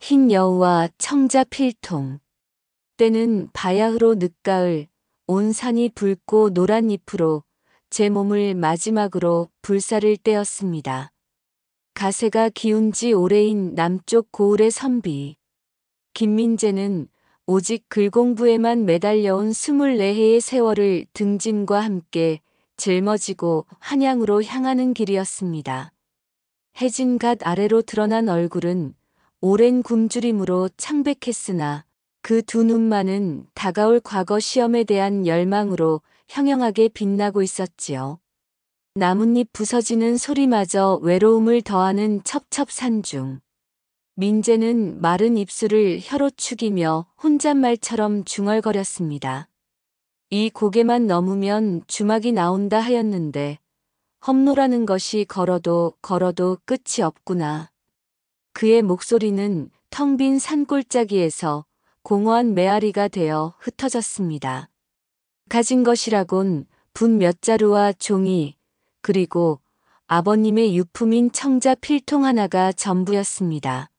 흰 여우와 청자 필통. 때는 바야흐로 늦가을, 온 산이 붉고 노란 잎으로 제 몸을 마지막으로 불살을 때였습니다. 가세가 기운 지 오래인 남쪽 고을의 선비. 김민재는 오직 글공부에만 매달려온 24해의 세월을 등짐과 함께 짊어지고 한양으로 향하는 길이었습니다. 해진 갓 아래로 드러난 얼굴은 오랜 굶주림으로 창백했으나 그 두 눈만은 다가올 과거 시험에 대한 열망으로 형형하게 빛나고 있었지요. 나뭇잎 부서지는 소리마저 외로움을 더하는 첩첩산중. 민재는 마른 입술을 혀로 축이며 혼잣말처럼 중얼거렸습니다. 이 고개만 넘으면 주막이 나온다 하였는데 험로라는 것이 걸어도 끝이 없구나. 그의 목소리는 텅 빈 산골짜기에서 공허한 메아리가 되어 흩어졌습니다. 가진 것이라곤 분 몇 자루와 종이, 그리고 아버님의 유품인 청자 필통 하나가 전부였습니다.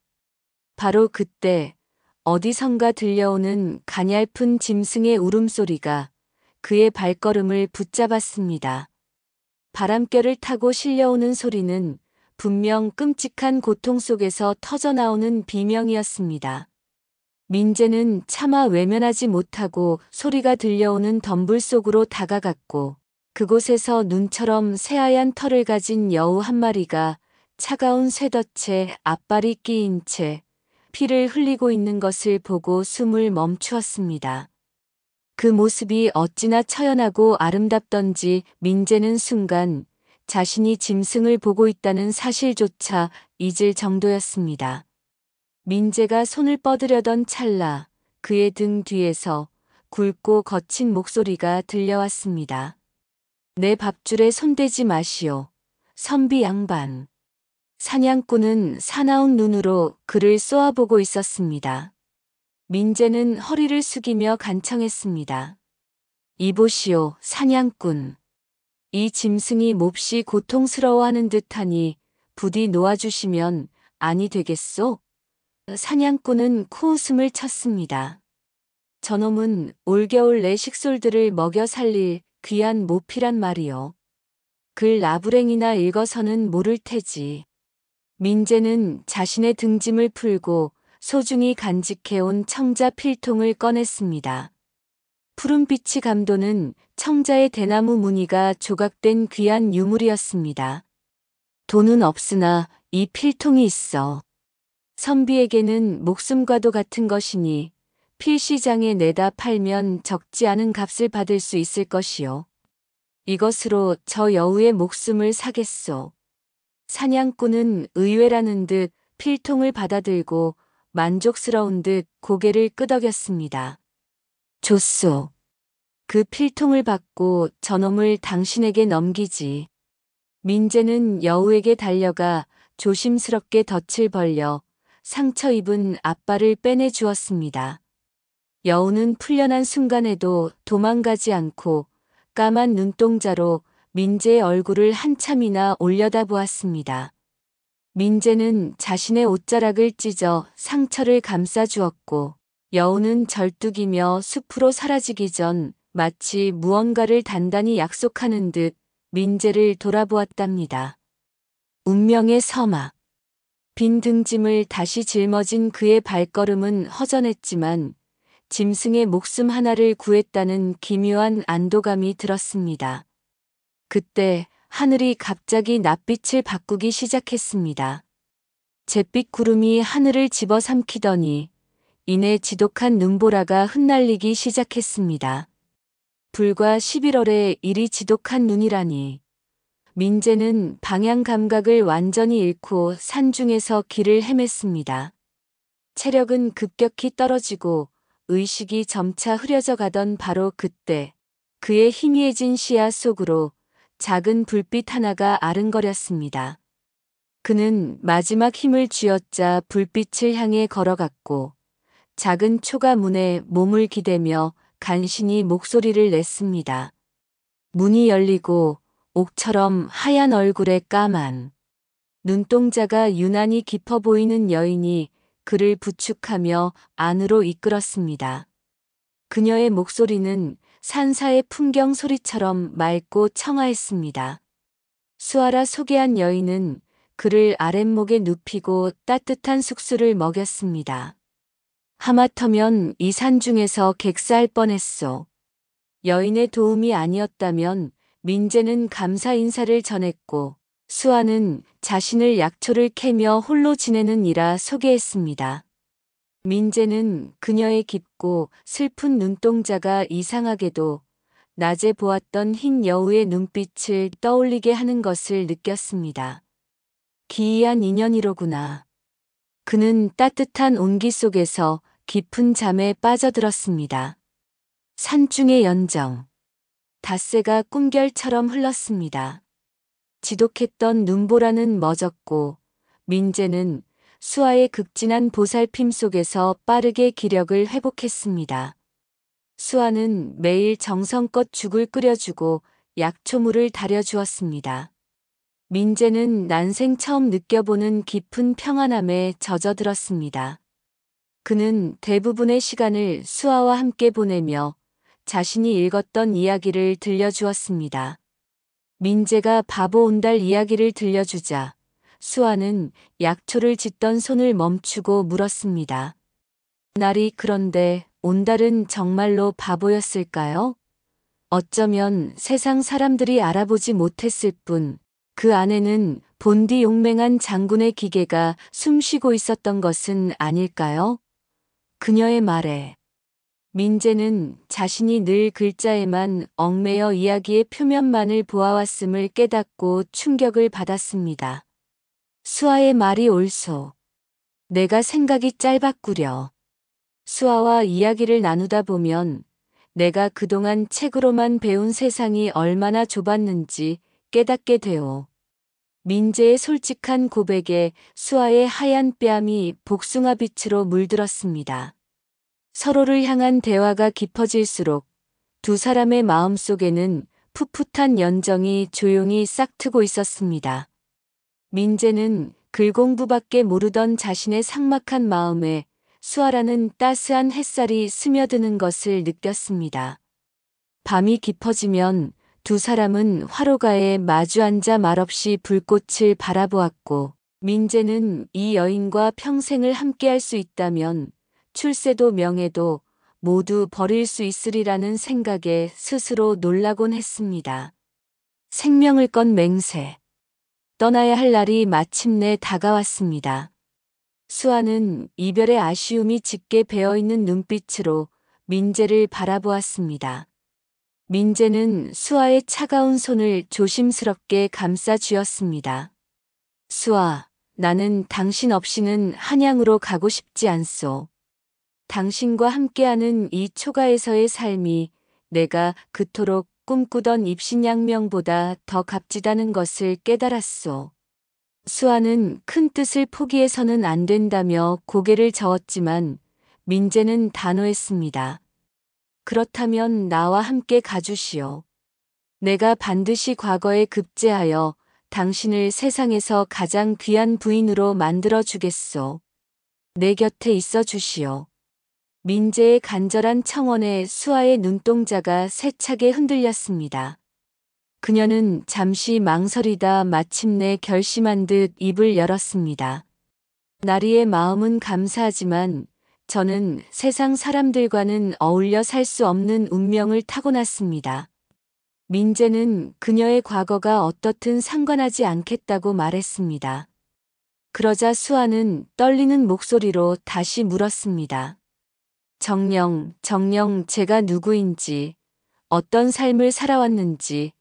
바로 그때 어디선가 들려오는 가냘픈 짐승의 울음소리가 그의 발걸음을 붙잡았습니다. 바람결을 타고 실려오는 소리는 분명 끔찍한 고통 속에서 터져나오는 비명이었습니다. 민재는 차마 외면하지 못하고 소리가 들려오는 덤불 속으로 다가갔고 그곳에서 눈처럼 새하얀 털을 가진 여우 한 마리가 차가운 쇠덫에 앞발이 끼인 채 피를 흘리고 있는 것을 보고 숨을 멈추었습니다. 그 모습이 어찌나 처연하고 아름답던지 민재는 순간 자신이 짐승을 보고 있다는 사실조차 잊을 정도였습니다. 민재가 손을 뻗으려던 찰나 그의 등 뒤에서 굵고 거친 목소리가 들려왔습니다. 내 밥줄에 손대지 마시오. 선비 양반. 사냥꾼은 사나운 눈으로 그를 쏘아보고 있었습니다. 민재는 허리를 숙이며 간청했습니다. 이보시오, 사냥꾼. 이 짐승이 몹시 고통스러워하는 듯하니 부디 놓아주시면 아니 되겠소? 사냥꾼은 코웃음을 쳤습니다. 저놈은 올겨울 내 식솔들을 먹여 살릴 귀한 모피란 말이요. 글 나부랭이나 읽어서는 모를 테지. 민재는 자신의 등짐을 풀고 소중히 간직해온 청자 필통을 꺼냈습니다. 푸른빛이 감도는 청자의 대나무 무늬가 조각된 귀한 유물이었습니다. 돈은 없으나 이 필통이 있어. 선비에게는 목숨과도 같은 것이니 필시장에 내다 팔면 적지 않은 값을 받을 수 있을 것이요. 이것으로 저 여우의 목숨을 사겠소. 사냥꾼은 의외라는 듯 필통을 받아들고 만족스러운 듯 고개를 끄덕였습니다. 좋소. 그 필통을 받고 저놈을 당신에게 넘기지. 민재는 여우에게 달려가 조심스럽게 덫을 벌려 상처 입은 앞발을 빼내 주었습니다. 여우는 풀려난 순간에도 도망가지 않고 까만 눈동자로 민재의 얼굴을 한참이나 올려다보았습니다. 민재는 자신의 옷자락을 찢어 상처를 감싸 주었고 여우는 절뚝이며 숲으로 사라지기 전 마치 무언가를 단단히 약속하는 듯 민재를 돌아보았답니다. 운명의 서막. 빈 등짐을 다시 짊어진 그의 발걸음은 허전했지만 짐승의 목숨 하나를 구했다는 기묘한 안도감이 들었습니다. 그때 하늘이 갑자기 낯빛을 바꾸기 시작했습니다. 잿빛 구름이 하늘을 집어삼키더니 이내 지독한 눈보라가 흩날리기 시작했습니다. 불과 11월에 이리 지독한 눈이라니. 민재는 방향 감각을 완전히 잃고 산중에서 길을 헤맸습니다. 체력은 급격히 떨어지고 의식이 점차 흐려져 가던 바로 그때 그의 희미해진 시야 속으로 작은 불빛 하나가 아른거렸습니다. 그는 마지막 힘을 쥐어짜 불빛을 향해 걸어갔고 작은 초가 문에 몸을 기대며 간신히 목소리를 냈습니다. 문이 열리고 옥처럼 하얀 얼굴에 까만 눈동자가 유난히 깊어 보이는 여인이 그를 부축하며 안으로 이끌었습니다. 그녀의 목소리는 산사의 풍경 소리처럼 맑고 청아했습니다. 수아라 소개한 여인은 그를 아랫목에 눕히고 따뜻한 숙수를 먹였습니다. 하마터면 이 산중에서 객사할 뻔했소. 여인의 도움이 아니었다면 민재는 감사 인사를 전했고 수아는 자신을 약초를 캐며 홀로 지내는 이라 소개했습니다. 민재는 그녀의 깊고 슬픈 눈동자가 이상하게도 낮에 보았던 흰 여우의 눈빛을 떠올리게 하는 것을 느꼈습니다. 기이한 인연이로구나. 그는 따뜻한 온기 속에서 깊은 잠에 빠져들었습니다. 산중의 연정. 닷새가 꿈결처럼 흘렀습니다. 지독했던 눈보라는 멎었고 민재는 수아의 극진한 보살핌 속에서 빠르게 기력을 회복했습니다. 수아는 매일 정성껏 죽을 끓여주고 약초물을 달여주었습니다. 민재는 난생 처음 느껴보는 깊은 평안함에 젖어들었습니다. 그는 대부분의 시간을 수아와 함께 보내며 자신이 읽었던 이야기를 들려주었습니다. 민재가 바보 온달 이야기를 들려주자 수아는 약초를 짓던 손을 멈추고 물었습니다. 날이 그런데 온달은 정말로 바보였을까요? 어쩌면 세상 사람들이 알아보지 못했을 뿐 그 안에는 본디 용맹한 장군의 기계가 숨쉬고 있었던 것은 아닐까요? 그녀의 말에 민재는 자신이 늘 글자에만 얽매여 이야기의 표면만을 보아왔음을 깨닫고 충격을 받았습니다. 수아의 말이 옳소. 내가 생각이 짧았구려. 수아와 이야기를 나누다 보면 내가 그동안 책으로만 배운 세상이 얼마나 좁았는지 깨닫게 되오. 민재의 솔직한 고백에 수아의 하얀 뺨이 복숭아빛으로 물들었습니다. 서로를 향한 대화가 깊어질수록 두 사람의 마음속에는 풋풋한 연정이 조용히 싹트고 있었습니다. 민재는 글 공부밖에 모르던 자신의 삭막한 마음에 수아라는 따스한 햇살이 스며드는 것을 느꼈습니다. 밤이 깊어지면 두 사람은 화로가에 마주 앉아 말없이 불꽃을 바라보았고 민재는 이 여인과 평생을 함께할 수 있다면 출세도 명예도 모두 버릴 수 있으리라는 생각에 스스로 놀라곤 했습니다. 생명을 건 맹세. 떠나야 할 날이 마침내 다가왔습니다. 수아는 이별의 아쉬움이 짙게 배어있는 눈빛으로 민재를 바라보았습니다. 민재는 수아의 차가운 손을 조심스럽게 감싸 쥐었습니다. 수아, 나는 당신 없이는 한양으로 가고 싶지 않소. 당신과 함께하는 이 초가에서의 삶이 내가 그토록 꿈꾸던 입신양명보다 더 값지다는 것을 깨달았소. 수아는 큰 뜻을 포기해서는 안 된다며 고개를 저었지만 민재는 단호했습니다. 그렇다면 나와 함께 가주시오. 내가 반드시 과거에 급제하여 당신을 세상에서 가장 귀한 부인으로 만들어 주겠소. 내 곁에 있어 주시오. 민재의 간절한 청원에 수아의 눈동자가 세차게 흔들렸습니다. 그녀는 잠시 망설이다 마침내 결심한 듯 입을 열었습니다. 나리의 마음은 감사하지만 저는 세상 사람들과는 어울려 살 수 없는 운명을 타고났습니다. 민재는 그녀의 과거가 어떻든 상관하지 않겠다고 말했습니다. 그러자 수아는 떨리는 목소리로 다시 물었습니다. 정녕 제가 누구인지, 어떤 삶을 살아왔는지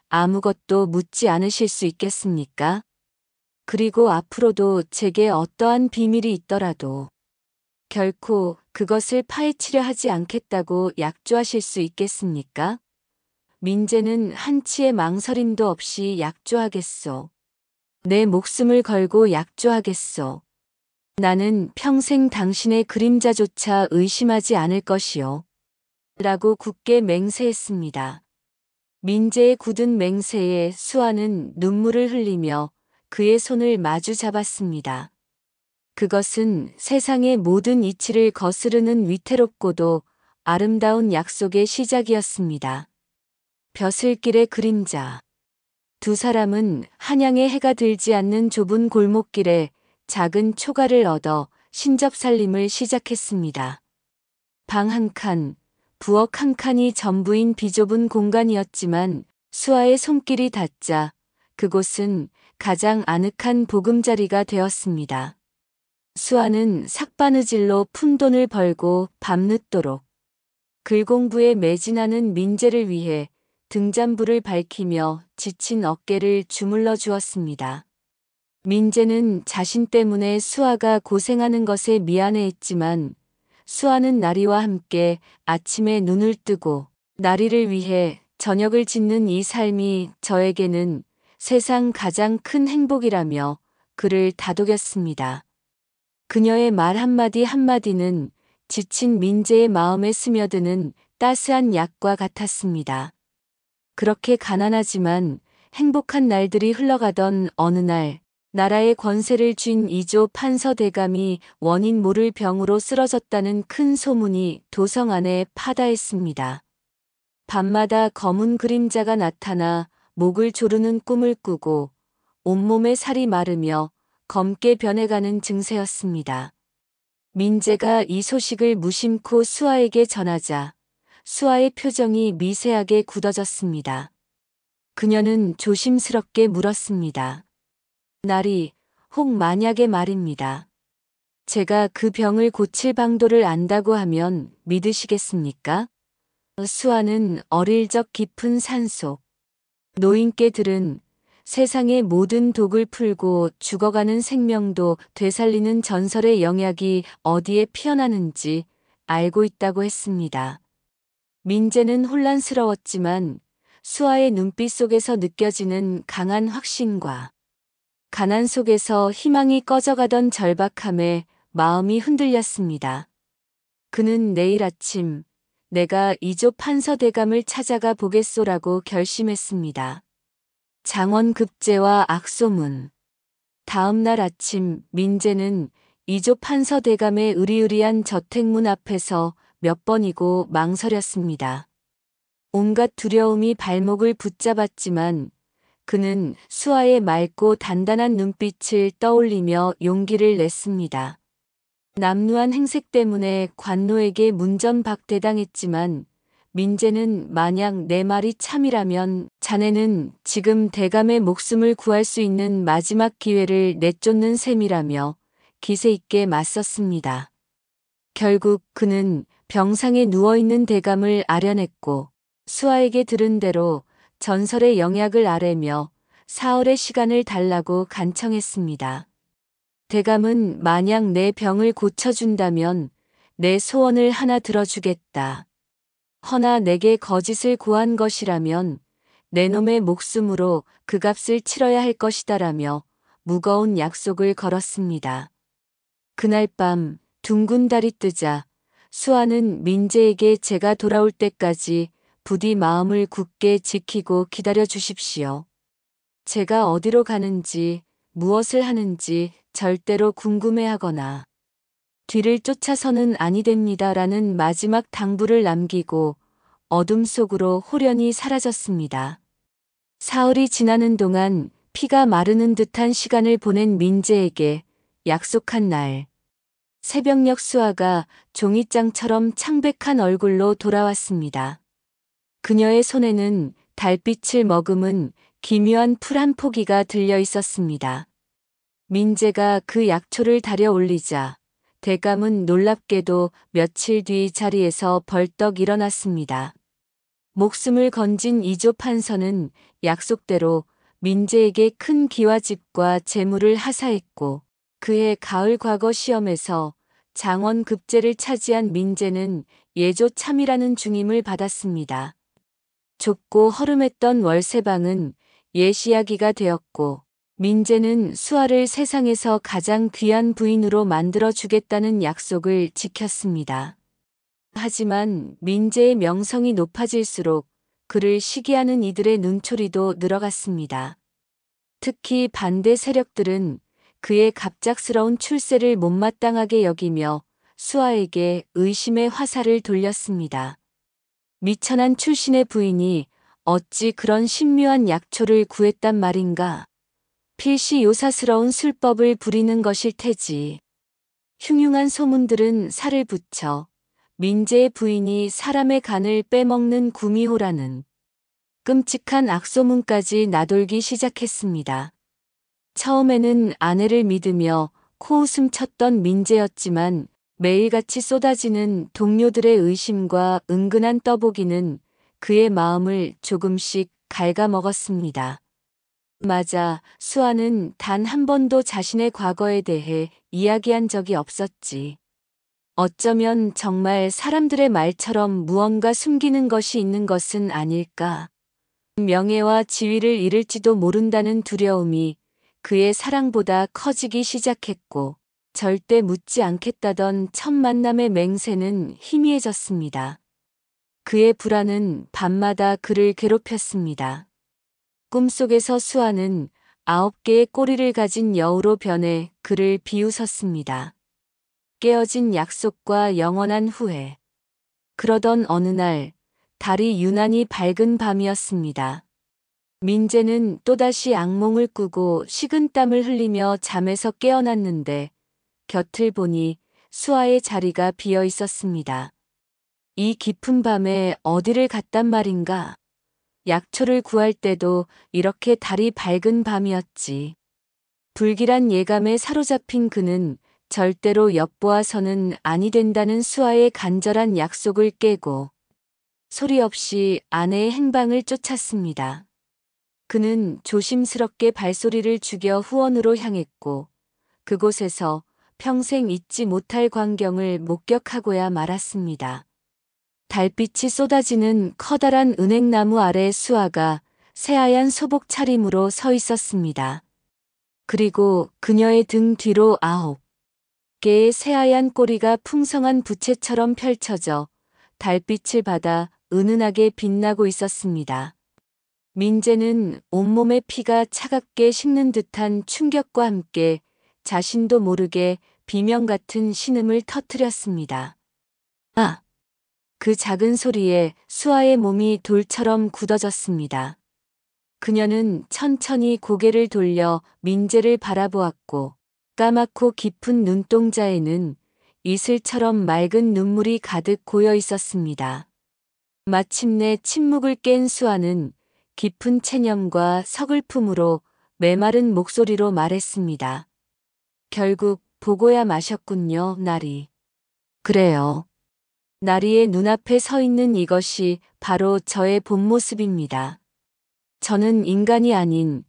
아무것도 묻지 않으실 수 있겠습니까? 그리고 앞으로도 제게 어떠한 비밀이 있더라도 결코 그것을 파헤치려 하지 않겠다고 약조하실 수 있겠습니까? 민재는 한치의 망설임도 없이 약조하겠소. 내 목숨을 걸고 약조하겠소. 나는 평생 당신의 그림자조차 의심하지 않을 것이요. 라고 굳게 맹세했습니다. 민재의 굳은 맹세에 수아는 눈물을 흘리며 그의 손을 마주 잡았습니다. 그것은 세상의 모든 이치를 거스르는 위태롭고도 아름다운 약속의 시작이었습니다. 벼슬길의 그림자. 두 사람은 한양의 해가 들지 않는 좁은 골목길에 작은 초가를 얻어 신접살림을 시작했습니다. 방 한 칸, 부엌 한 칸이 전부인 비좁은 공간이었지만 수아의 손길이 닿자 그곳은 가장 아늑한 보금자리가 되었습니다. 수아는 삭바느질로 푼돈을 벌고 밤늦도록 글공부에 매진하는 민재를 위해 등잔불을 밝히며 지친 어깨를 주물러 주었습니다. 민재는 자신 때문에 수아가 고생하는 것에 미안해했지만 수아는 나리와 함께 아침에 눈을 뜨고 나리를 위해 저녁을 짓는 이 삶이 저에게는 세상 가장 큰 행복이라며 그를 다독였습니다. 그녀의 말 한마디 한마디는 지친 민재의 마음에 스며드는 따스한 약과 같았습니다. 그렇게 가난하지만 행복한 날들이 흘러가던 어느 날 나라의 권세를 쥔 이조 판서대감이 원인 모를 병으로 쓰러졌다는 큰 소문이 도성 안에 파다했습니다. 밤마다 검은 그림자가 나타나 목을 조르는 꿈을 꾸고 온몸에 살이 마르며 검게 변해가는 증세였습니다. 민재가 이 소식을 무심코 수아에게 전하자 수아의 표정이 미세하게 굳어졌습니다. 그녀는 조심스럽게 물었습니다. 나리, 혹 만약에 말입니다. 제가 그 병을 고칠 방도를 안다고 하면 믿으시겠습니까? 수아는 어릴 적 깊은 산속 노인께 들은 세상의 모든 독을 풀고 죽어가는 생명도 되살리는 전설의 영약이 어디에 피어나는지 알고 있다고 했습니다. 민재는 혼란스러웠지만 수아의 눈빛 속에서 느껴지는 강한 확신과 가난 속에서 희망이 꺼져가던 절박함에 마음이 흔들렸습니다. 그는 내일 아침 내가 이조 판서대감을 찾아가 보겠소라고 결심했습니다. 장원급제와 악소문. 다음 날 아침 민재는 이조 판서대감의 으리으리한 저택문 앞에서 몇 번이고 망설였습니다. 온갖 두려움이 발목을 붙잡았지만 그는 수아의 맑고 단단한 눈빛을 떠올리며 용기를 냈습니다. 남루한 행색 때문에 관노에게 문전박대당했지만 민재는 만약 내 말이 참이라면 자네는 지금 대감의 목숨을 구할 수 있는 마지막 기회를 내쫓는 셈이라며 기세 있게 맞섰습니다. 결국 그는 병상에 누워있는 대감을 아련했고 수아에게 들은 대로 전설의 영약을 아뢰며 사흘의 시간을 달라고 간청했습니다. 대감은 만약 내 병을 고쳐준다면 내 소원을 하나 들어주겠다. 허나 내게 거짓을 고한 것이라면 내 놈의 목숨으로 그 값을 치러야 할 것이다라며 무거운 약속을 걸었습니다. 그날 밤 둥근 달이 뜨자 수아는 민재에게 제가 돌아올 때까지 부디 마음을 굳게 지키고 기다려 주십시오. 제가 어디로 가는지 무엇을 하는지 절대로 궁금해하거나 뒤를 쫓아서는 아니 됩니다라는 마지막 당부를 남기고 어둠 속으로 홀연히 사라졌습니다. 사흘이 지나는 동안 피가 마르는 듯한 시간을 보낸 민재에게 약속한 날. 새벽녘 수아가 종이장처럼 창백한 얼굴로 돌아왔습니다. 그녀의 손에는 달빛을 머금은 기묘한 풀 한 포기가 들려 있었습니다. 민재가 그 약초를 다려 올리자 대감은 놀랍게도 며칠 뒤 자리에서 벌떡 일어났습니다. 목숨을 건진 이조 판서는 약속대로 민재에게 큰 기와집과 재물을 하사했고 그해 가을 과거 시험에서 장원급제를 차지한 민재는 예조 참이라는 중임을 받았습니다. 좁고 허름했던 월세방은 예시야기가 되었고 민재는 수아를 세상에서 가장 귀한 부인으로 만들어주겠다는 약속을 지켰습니다. 하지만 민재의 명성이 높아질수록 그를 시기하는 이들의 눈초리도 늘어갔습니다. 특히 반대 세력들은 그의 갑작스러운 출세를 못마땅하게 여기며 수아에게 의심의 화살을 돌렸습니다. 미천한 출신의 부인이 어찌 그런 신묘한 약초를 구했단 말인가. 필시 요사스러운 술법을 부리는 것일 테지. 흉흉한 소문들은 살을 붙여 민재의 부인이 사람의 간을 빼먹는 구미호라는 끔찍한 악소문까지 나돌기 시작했습니다. 처음에는 아내를 믿으며 코웃음 쳤던 민재였지만 매일같이 쏟아지는 동료들의 의심과 은근한 떠보기는 그의 마음을 조금씩 갉아먹었습니다. 맞아, 수아는 단 한 번도 자신의 과거에 대해 이야기한 적이 없었지. 어쩌면 정말 사람들의 말처럼 무언가 숨기는 것이 있는 것은 아닐까. 명예와 지위를 잃을지도 모른다는 두려움이 그의 사랑보다 커지기 시작했고, 절대 묻지 않겠다던 첫 만남의 맹세는 희미해졌습니다. 그의 불안은 밤마다 그를 괴롭혔습니다. 꿈속에서 수아는 9개의 꼬리를 가진 여우로 변해 그를 비웃었습니다. 깨어진 약속과 영원한 후회. 그러던 어느 날, 달이 유난히 밝은 밤이었습니다. 민재는 또다시 악몽을 꾸고 식은땀을 흘리며 잠에서 깨어났는데 곁을 보니 수아의 자리가 비어 있었습니다. 이 깊은 밤에 어디를 갔단 말인가? 약초를 구할 때도 이렇게 달이 밝은 밤이었지. 불길한 예감에 사로잡힌 그는 절대로 엿보아서는 아니 된다는 수아의 간절한 약속을 깨고 소리 없이 아내의 행방을 쫓았습니다. 그는 조심스럽게 발소리를 죽여 후원으로 향했고 그곳에서 평생 잊지 못할 광경을 목격하고야 말았습니다. 달빛이 쏟아지는 커다란 은행나무 아래 수아가 새하얀 소복 차림으로 서 있었습니다. 그리고 그녀의 등 뒤로 9개의 새하얀 꼬리가 풍성한 부채처럼 펼쳐져 달빛을 받아 은은하게 빛나고 있었습니다. 민재는 온몸의 피가 차갑게 식는 듯한 충격과 함께 자신도 모르게 비명 같은 신음을 터뜨렸습니다. 아! 그 작은 소리에 수아의 몸이 돌처럼 굳어졌습니다. 그녀는 천천히 고개를 돌려 민재를 바라보았고 까맣고 깊은 눈동자에는 이슬처럼 맑은 눈물이 가득 고여 있었습니다. 마침내 침묵을 깬 수아는 깊은 체념과 서글픔으로 메마른 목소리로 말했습니다. 결국 보고야 마셨군요, 나리. 그래요. 나리의 눈앞에 서 있는 이것이 바로 저의 본 모습입니다. 저는 인간이 아닌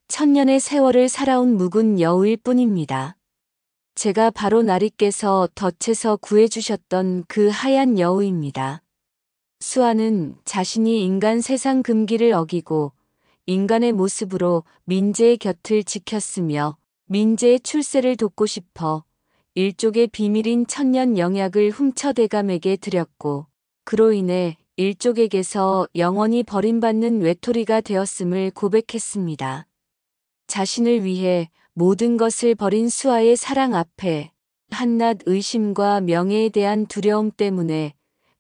천년의 세월을 살아온 묵은 여우일 뿐입니다. 제가 바로 나리께서 덫에서 구해주셨던 그 하얀 여우입니다. 수아는 자신이 인간 세상 금기를 어기고 인간의 모습으로 민재의 곁을 지켰으며 민재의 출세를 돕고 싶어 일족의 비밀인 천년 영약을 훔쳐 대감에게 드렸고 그로 인해 일족에게서 영원히 버림받는 외톨이가 되었음을 고백했습니다. 자신을 위해 모든 것을 버린 수아의 사랑 앞에 한낱 의심과 명예에 대한 두려움 때문에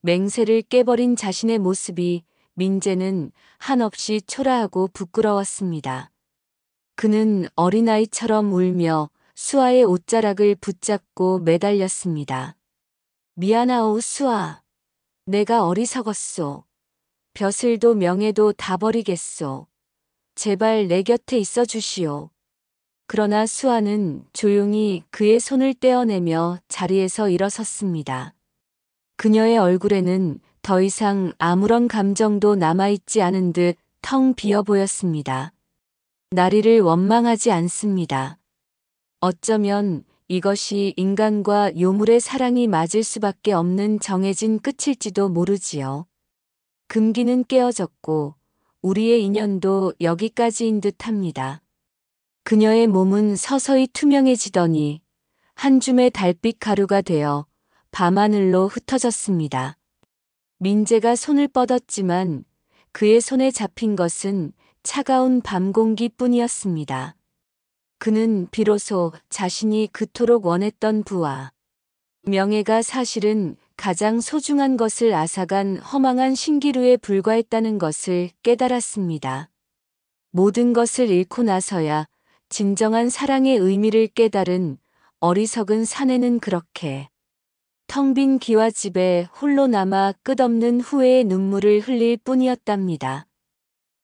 맹세를 깨버린 자신의 모습이 민재는 한없이 초라하고 부끄러웠습니다. 그는 어린아이처럼 울며 수아의 옷자락을 붙잡고 매달렸습니다. 미안하오 수아. 내가 어리석었소. 벼슬도 명예도 다 버리겠소. 제발 내 곁에 있어 주시오. 그러나 수아는 조용히 그의 손을 떼어내며 자리에서 일어섰습니다. 그녀의 얼굴에는 더 이상 아무런 감정도 남아있지 않은 듯 텅 비어 보였습니다. 나리를 원망하지 않습니다. 어쩌면 이것이 인간과 요물의 사랑이 맞을 수밖에 없는 정해진 끝일지도 모르지요. 금기는 깨어졌고 우리의 인연도 여기까지인 듯합니다. 그녀의 몸은 서서히 투명해지더니 한 줌의 달빛 가루가 되어 밤하늘로 흩어졌습니다. 민재가 손을 뻗었지만 그의 손에 잡힌 것은 차가운 밤 공기뿐이었습니다. 그는 비로소 자신이 그토록 원했던 부와 명예가 사실은 가장 소중한 것을 앗아간 허망한 신기루에 불과했다는 것을 깨달았습니다. 모든 것을 잃고 나서야 진정한 사랑의 의미를 깨달은 어리석은 사내는 그렇게 텅 빈 기와집에 홀로 남아 끝없는 후회의 눈물을 흘릴 뿐이었답니다.